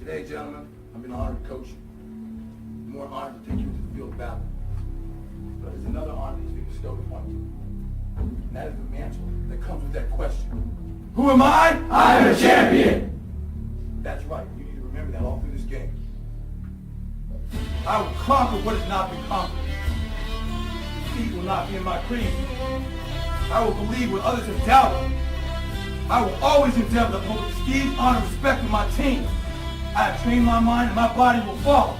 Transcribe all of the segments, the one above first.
Today, gentlemen, I've been honored to coach you. More honored to take you into the field of battle. But there's another honor that's being bestowed upon you. And that is the mantle that comes with that question. Who am I? I am a champion. That's right. You need to remember that all through this game. I will conquer what has not been conquered. Defeat will not be in my creed. I will believe what others have doubted. I will always endeavor to uphold prestige, honor, and respect of my team. I have trained my mind and my body will follow.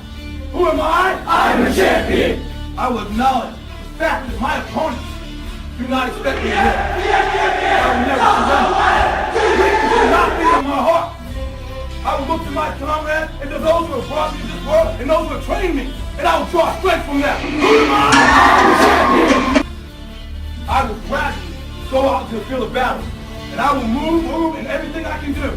Who am I? I am a champion. I will acknowledge the fact that my opponents do not expect me to win. I will never surrender. Weakness will not be in my heart. I will look to my comrades and to those who have brought me to this world and those who have trained me, and I will draw strength from them. Who am I? I am a champion. I will gradually go out into the field of battle, and I will move in everything I can do.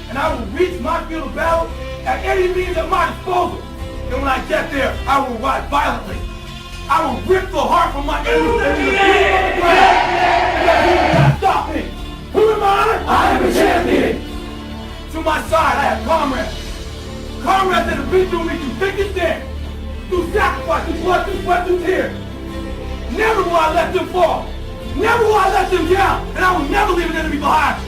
And I will reach my field of battle at any means at my disposal. And when I get there, I will ride violently. I will rip the heart from my enemies into the field of the ground. And that people cannot stop me. Who am I? I am a champion. To my side, I have comrades. Comrades that have been through me through thick and thin. Through sacrifice, through blood, through sweat, through tears. Never will I let them fall. Never will I let them down. And I will never leave an enemy behind.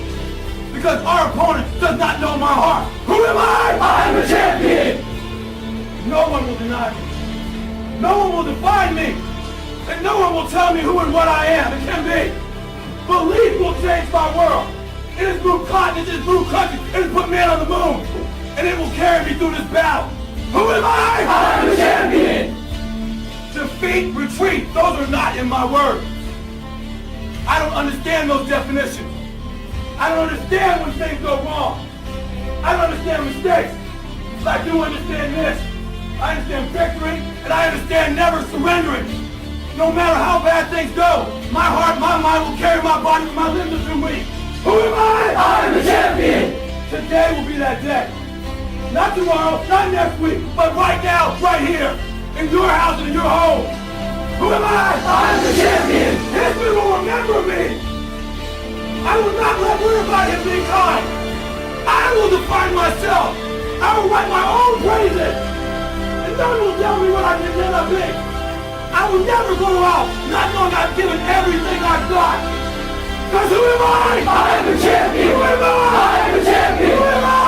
Because our opponent does not know my heart. Who am I? I am a champion. No one will deny me. No one will define me. And no one will tell me who and what I am and can be. Belief will change my world. It has moved continents, it has moved countries, it has put man on the moon. And it will carry me through this battle. Who am I? I am a champion. Defeat, retreat, those are not in my words. I don't understand those definitions. I don't understand when things go wrong. I don't understand mistakes. But I do understand this. I understand victory, and I understand never surrendering. No matter how bad things go, my heart, my mind will carry my body with my limbs through me. Who am I? I am a champion. Today will be that day. Not tomorrow, not next week, but right now, right here, in your house and in your home. Who am I? I am a champion. History will remember me. I will not let worry about him being kind. I will define myself. I will write my own praises. And no one will tell me what I can never be. I will never go out not knowing I've given everything I've got. Because who am I? I am a champion. Who am I? I am a champion. Who am I?